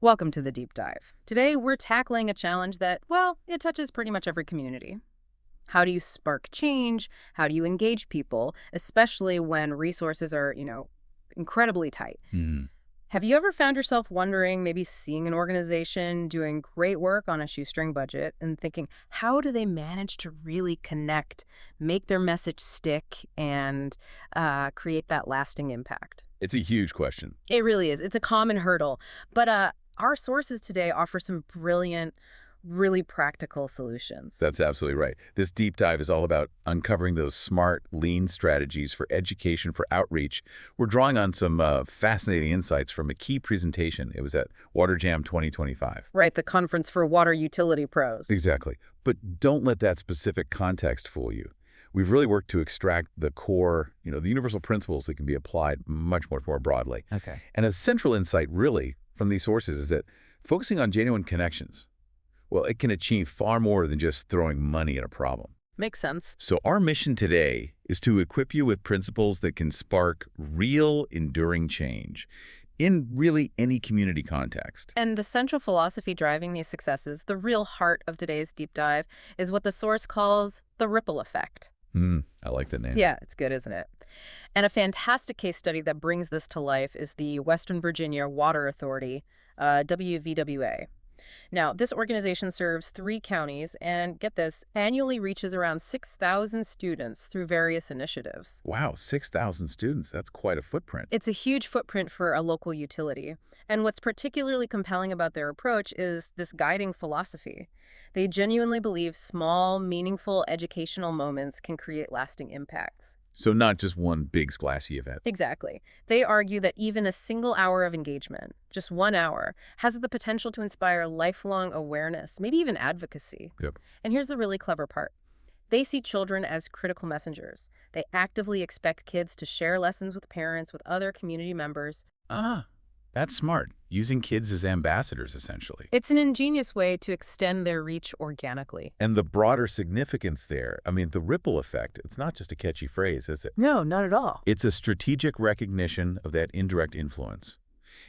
Welcome to the Deep Dive. Today, we're tackling a challenge that, well, it touches pretty much every community. How do you spark change? How do you engage people, especially when resources are, incredibly tight? Hmm. Have you ever found yourself wondering, maybe seeing an organization doing great work on a shoestring budget and thinking, how do they manage to really connect, make their message stick, and create that lasting impact? It's a huge question. It really is. It's a common hurdle. But our sources today offer some brilliant, really practical solutions. That's absolutely right. This deep dive is all about uncovering those smart, lean strategies for education, for outreach. We're drawing on some fascinating insights from a key presentation. It was at WaterJam 2025. Right, the conference for water utility pros. Exactly. But don't let that specific context fool you. We've really worked to extract the core, the universal principles that can be applied much more broadly. Okay. And a central insight, really, from these sources is that focusing on genuine connections, well, it can achieve far more than just throwing money at a problem. Makes sense. So our mission today is to equip you with principles that can spark real, enduring change in really any community context. And the central philosophy driving these successes, the real heart of today's deep dive, is what the source calls the ripple effect. I like that name. Yeah, it's good, isn't it? And a fantastic case study that brings this to life is the Western Virginia Water Authority, WVWA. Now, this organization serves 3 counties and, get this, annually reaches around 6,000 students through various initiatives. Wow, 6,000 students. That's quite a footprint. It's a huge footprint for a local utility. And what's particularly compelling about their approach is this guiding philosophy. They genuinely believe small, meaningful educational moments can create lasting impacts. So not just one big splashy event. Exactly. They argue that even a single hour of engagement, just 1 hour, has the potential to inspire lifelong awareness, maybe even advocacy. Yep. And here's the really clever part. They see children as critical messengers. They actively expect kids to share lessons with parents, with other community members. That's smart. Using kids as ambassadors, essentially. It's an ingenious way to extend their reach organically. And the broader significance there, the ripple effect, it's not just a catchy phrase, is it? No, not at all. It's a strategic recognition of that indirect influence.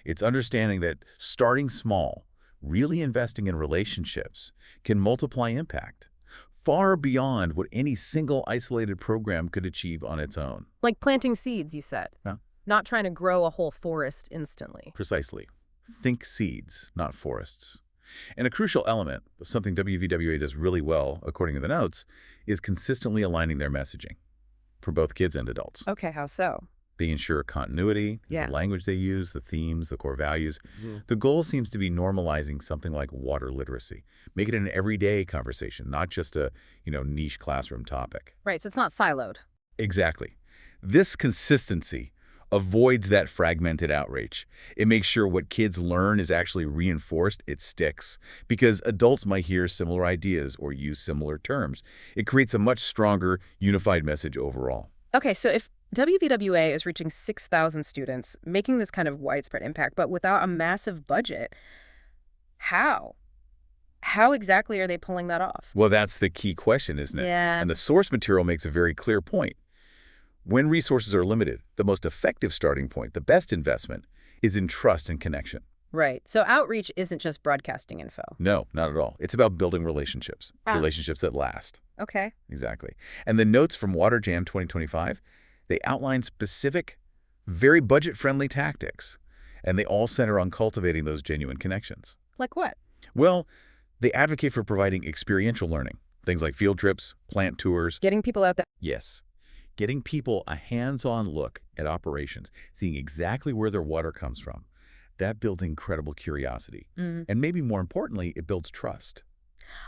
It's understanding that starting small, really investing in relationships, can multiply impact far beyond what any single isolated program could achieve on its own. Like planting seeds, you said. Yeah. Not trying to grow a whole forest instantly. Precisely. Think seeds, not forests. And a crucial element of something WVWA does really well, according to the notes, is consistently aligning their messaging for both kids and adults. Okay, how so? They ensure continuity, Yeah. the language they use, the themes, the core values. The goal seems to be normalizing something like water literacy. Make it an everyday conversation, not just a, niche classroom topic. Right, so it's not siloed. Exactly. This consistency avoids that fragmented outreach. It makes sure what kids learn is actually reinforced, it sticks, because adults might hear similar ideas or use similar terms. It creates a much stronger, unified message overall. Okay, so if WVWA is reaching 6,000 students, making this kind of widespread impact, but without a massive budget, how? How exactly are they pulling that off? Well, that's the key question, isn't it? Yeah. And the source material makes a very clear point. When resources are limited, the most effective starting point, the best investment, is in trust and connection. Right. So outreach isn't just broadcasting info. No, not at all. It's about building relationships, relationships that last. Okay. Exactly. And the notes from WaterJam 2025, they outline specific, very budget-friendly tactics, and they all center on cultivating those genuine connections. Like what? Well, they advocate for providing experiential learning, things like field trips, plant tours. Getting people out there. Yes. Getting people a hands-on look at operations, seeing exactly where their water comes from. That builds incredible curiosity. And maybe more importantly, it builds trust.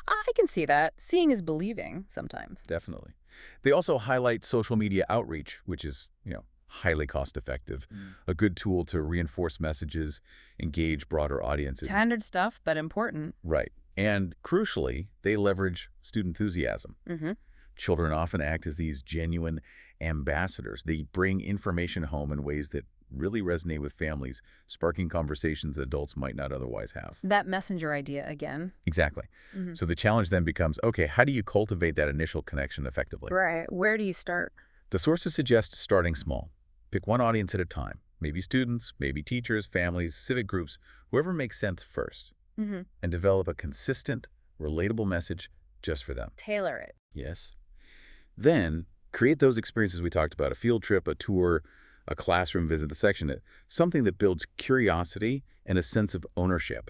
I can see that. Seeing is believing sometimes. Definitely. They also highlight social media outreach, which is, highly cost-effective, a good tool to reinforce messages, engage broader audiences. Standard stuff, but important. Right. And crucially, they leverage student enthusiasm. Children often act as these genuine ambassadors. They bring information home in ways that really resonate with families, sparking conversations adults might not otherwise have. That messenger idea again. Exactly. So the challenge then becomes, okay, how do you cultivate that initial connection effectively? Right. Where do you start? The sources suggest starting small. Pick one audience at a time. maybe students, maybe teachers, families, civic groups, whoever makes sense first, Hmm. and develop a consistent, relatable message just for them. Tailor it. Yes? Then, create those experiences we talked about, a field trip, a tour, a classroom visit, the section, something that builds curiosity and a sense of ownership.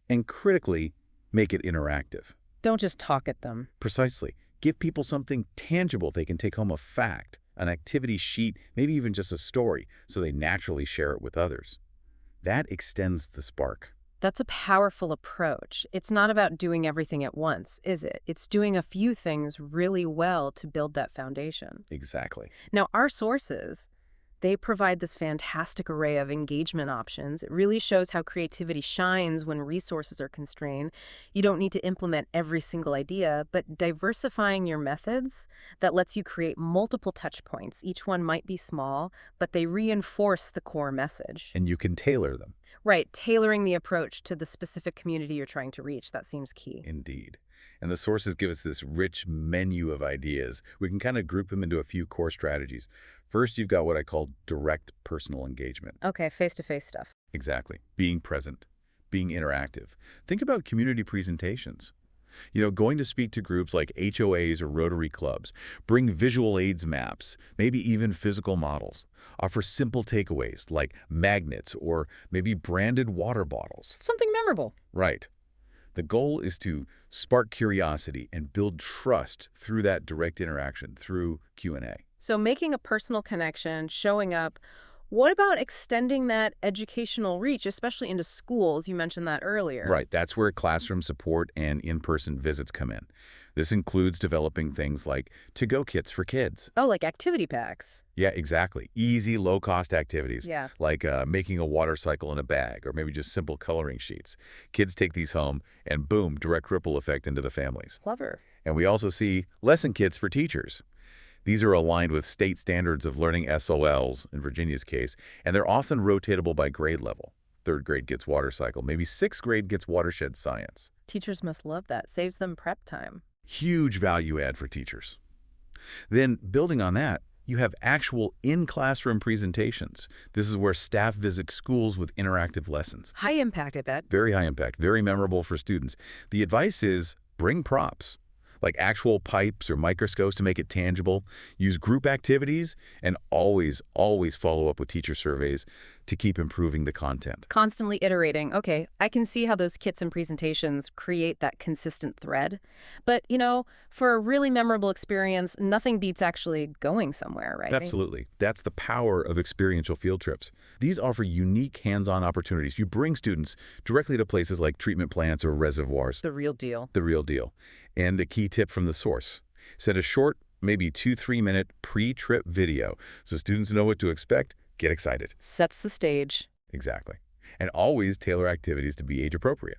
And critically, make it interactive. Don't just talk at them. Precisely. Give people something tangible they can take home, a fact, an activity sheet, maybe even just a story, so they naturally share it with others. That extends the spark. That's a powerful approach. It's not about doing everything at once, is it? It's doing a few things really well to build that foundation. Exactly. Now, our sources, they provide this fantastic array of engagement options. It really shows how creativity shines when resources are constrained. You don't need to implement every single idea, but diversifying your methods, that lets you create multiple touch points. Each one might be small, but they reinforce the core message. And you can tailor them. Right, tailoring the approach to the specific community you're trying to reach, that seems key. Indeed. And the sources give us this rich menu of ideas. We can kind of group them into a few core strategies. First, you've got what I call direct personal engagement. Okay, face-to-face stuff. Exactly. Being present, being interactive. Think about community presentations. Going to speak to groups like HOAs or Rotary clubs. Bring visual aids maps, maybe even physical models. Offer simple takeaways like magnets or maybe branded water bottles. Something memorable. Right. The goal is to spark curiosity and build trust through that direct interaction, through Q&A. So making a personal connection, showing up. What about extending that educational reach, especially into schools? You mentioned that earlier. Right, that's where classroom support and in-person visits come in. This includes developing things like to-go kits for kids. Oh, like activity packs. Yeah, exactly. Easy, low-cost activities, Yeah. like making a water cycle in a bag, or maybe just simple coloring sheets. Kids take these home, and boom, direct ripple effect into the families. Clever. And we also see lesson kits for teachers. These are aligned with state standards of learning SOLs, in Virginia's case, and they're often rotatable by grade level. Third grade gets water cycle, maybe sixth grade gets watershed science. Teachers must love that. Saves them prep time. Huge value add for teachers. Then, building on that, you have actual in-classroom presentations. This is where staff visit schools with interactive lessons. High impact, I bet. Very high impact, very memorable for students. The advice is bring props, like actual pipes or microscopes to make it tangible. Use group activities, and always follow up with teacher surveys to keep improving the content. Constantly iterating. Okay, I can see how those kits and presentations create that consistent thread. But, for a really memorable experience, nothing beats actually going somewhere, right? Absolutely. That's the power of experiential field trips. These offer unique hands-on opportunities. You bring students directly to places like treatment plants or reservoirs. The real deal. The real deal. And a key tip from the source. Send a short, maybe 2-3 minute pre-trip video so students know what to expect. Get excited. Sets the stage. Exactly. And always tailor activities to be age appropriate.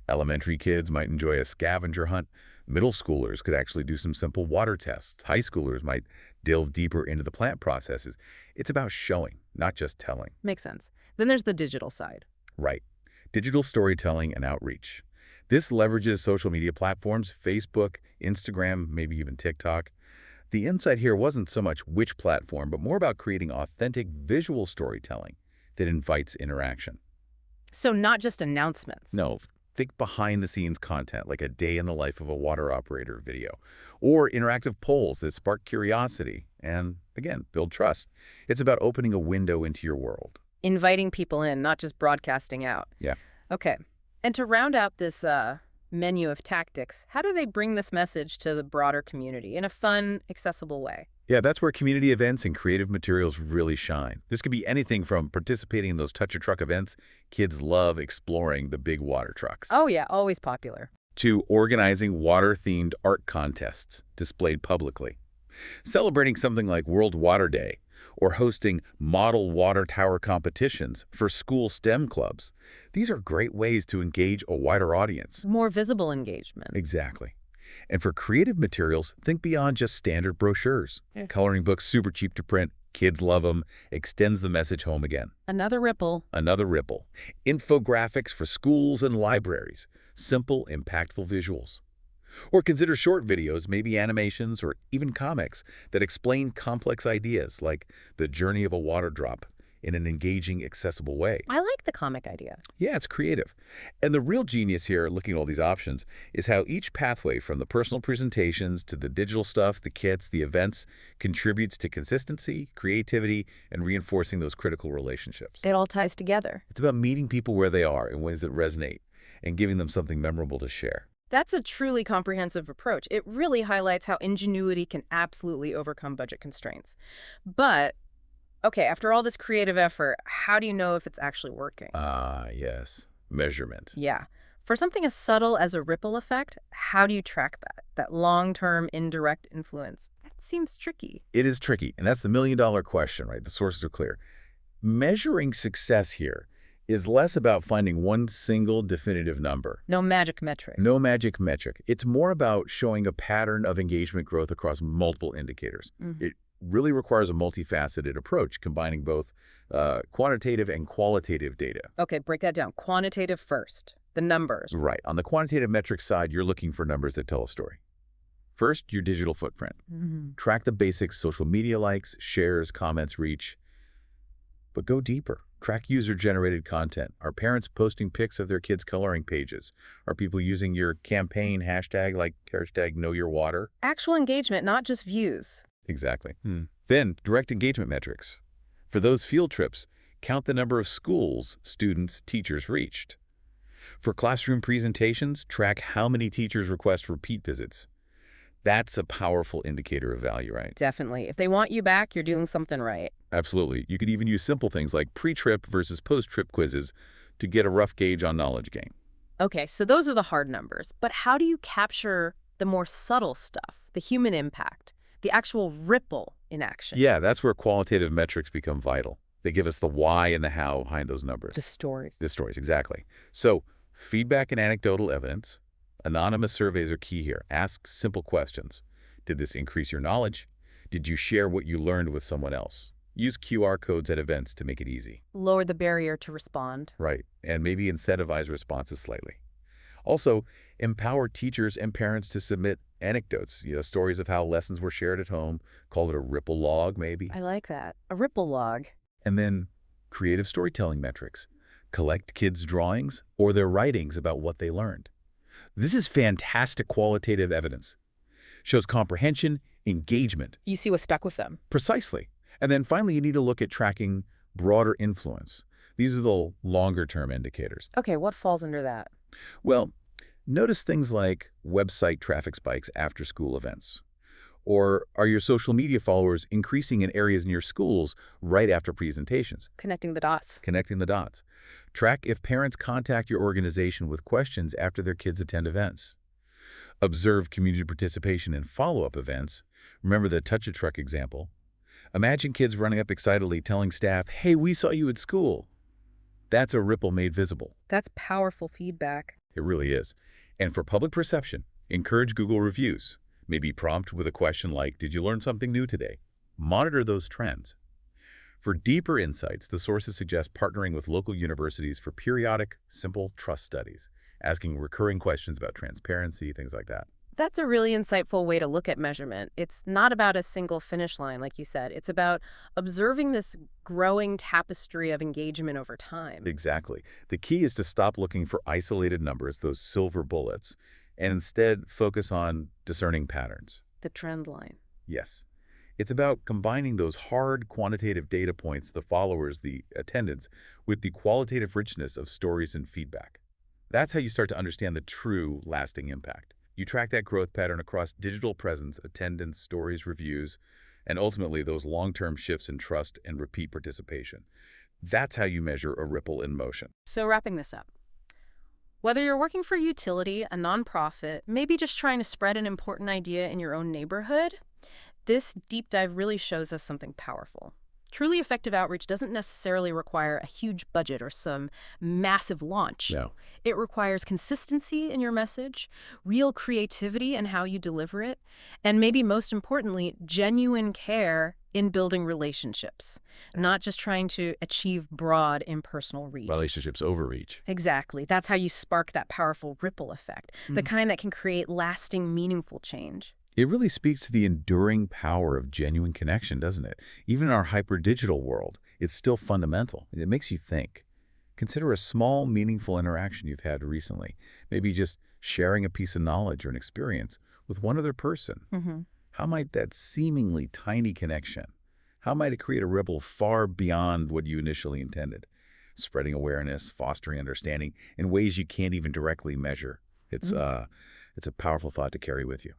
Elementary kids might enjoy a scavenger hunt. Middle schoolers could actually do some simple water tests. High schoolers might delve deeper into the plant processes. It's about showing, not just telling. Makes sense. Then there's the digital side. Right. Digital storytelling and outreach. This leverages social media platforms, Facebook, Instagram, maybe even TikTok. The insight here wasn't so much which platform, but more about creating authentic visual storytelling that invites interaction. So not just announcements. No, think behind-the-scenes content, like a day in the life of a water operator video, or interactive polls that spark curiosity and, again, build trust. It's about opening a window into your world. Inviting people in, not just broadcasting out. Yeah. Okay. And to round out this menu of tactics, how do they bring this message to the broader community in a fun, accessible way? Yeah, that's where community events and creative materials really shine. This could be anything from participating in those touch-a-truck events — kids love exploring the big water trucks — Oh yeah, always popular. to organizing water-themed art contests displayed publicly, celebrating something like World Water Day, or hosting model water tower competitions for school STEM clubs. These are great ways to engage a wider audience. More visible engagement. Exactly. And for creative materials, think beyond just standard brochures. Yeah. Coloring books, super cheap to print, kids love them, extends the message home again. Another ripple. Another ripple. Infographics for schools and libraries. Simple, impactful visuals. Or consider short videos, maybe animations or even comics, that explain complex ideas like the journey of a water drop in an engaging, accessible way. I like the comic idea. Yeah, it's creative. And the real genius here, looking at all these options, is how each pathway from the personal presentations to the digital stuff, the kits, the events, contributes to consistency, creativity, and reinforcing those critical relationships. It all ties together. It's about meeting people where they are in ways that resonate and giving them something memorable to share. That's a truly comprehensive approach. It really highlights how ingenuity can absolutely overcome budget constraints. But, okay, after all this creative effort, how do you know if it's actually working? Ah, yes. Measurement. Yeah. For something as subtle as a ripple effect, how do you track that long-term indirect influence? That seems tricky. It is tricky, and that's the million-dollar question, right? The sources are clear. Measuring success here is less about finding one single definitive number. No magic metric. No magic metric. It's more about showing a pattern of engagement growth across multiple indicators. It really requires a multifaceted approach, combining both quantitative and qualitative data. Okay, break that down. Quantitative first. The numbers. Right. On the quantitative metrics side, you're looking for numbers that tell a story. First, your digital footprint. Track the basics: social media likes, shares, comments, reach. But go deeper. Track user-generated content. Are parents posting pics of their kids' coloring pages? Are people using your campaign hashtag like hashtag Know Your Water? Actual engagement, not just views. Exactly. Then, direct engagement metrics. For those field trips, count the number of schools students, teachers reached. For classroom presentations, track how many teachers request repeat visits. That's a powerful indicator of value, right? Definitely. If they want you back, you're doing something right. Absolutely. You could even use simple things like pre-trip versus post-trip quizzes to get a rough gauge on knowledge gain. Okay, so those are the hard numbers. But how do you capture the more subtle stuff, the human impact, the actual ripple in action? Yeah, that's where qualitative metrics become vital. They give us the why and the how behind those numbers. The stories. The stories, exactly. So, feedback and anecdotal evidence. Anonymous surveys are key here. Ask simple questions. Did this increase your knowledge? Did you share what you learned with someone else? Use QR codes at events to make it easy. Lower the barrier to respond. Right, and maybe incentivize responses slightly. Also, empower teachers and parents to submit anecdotes, stories of how lessons were shared at home. Call it a ripple log, maybe. I like that. A ripple log. And then creative storytelling metrics. Collect kids' drawings or their writings about what they learned. This is fantastic qualitative evidence. Shows comprehension, engagement. You see what stuck with them. Precisely. And then finally, you need to look at tracking broader influence. These are the longer-term indicators. Okay, what falls under that? Well, notice things like website traffic spikes after school events. Or are your social media followers increasing in areas in your schools right after presentations? Connecting the dots. Connecting the dots. Track if parents contact your organization with questions after their kids attend events. Observe community participation in follow-up events. Remember the touch-a-truck example. Imagine kids running up excitedly telling staff, "Hey, we saw you at school." That's a ripple made visible. That's powerful feedback. It really is. And for public perception, encourage Google reviews. Maybe prompt with a question like, "Did you learn something new today?" Monitor those trends. For deeper insights, the sources suggest partnering with local universities for periodic, simple trust studies, asking recurring questions about transparency, things like that. That's a really insightful way to look at measurement. It's not about a single finish line, like you said. It's about observing this growing tapestry of engagement over time. Exactly. The key is to stop looking for isolated numbers, those silver bullets, and instead focus on discerning patterns. The trend line. Yes. It's about combining those hard quantitative data points, the followers, the attendance, with the qualitative richness of stories and feedback. That's how you start to understand the true lasting impact. You track that growth pattern across digital presence, attendance, stories, reviews, and ultimately those long-term shifts in trust and repeat participation. That's how you measure a ripple in motion. So wrapping this up, whether you're working for a utility, a nonprofit, maybe just trying to spread an important idea in your own neighborhood, this deep dive really shows us something powerful. Truly effective outreach doesn't necessarily require a huge budget or some massive launch. No. It requires consistency in your message, real creativity in how you deliver it, and maybe most importantly, genuine care in building relationships, not just trying to achieve broad impersonal reach. Relationships overreach. Exactly. That's how you spark that powerful ripple effect, the kind that can create lasting, meaningful change. It really speaks to the enduring power of genuine connection, doesn't it? Even in our hyper-digital world, it's still fundamental. It makes you think. Consider a small, meaningful interaction you've had recently. Maybe just sharing a piece of knowledge or an experience with one other person. Hmm. How might that seemingly tiny connection, how might it create a ripple far beyond what you initially intended? Spreading awareness, fostering understanding in ways you can't even directly measure. It's a powerful thought to carry with you.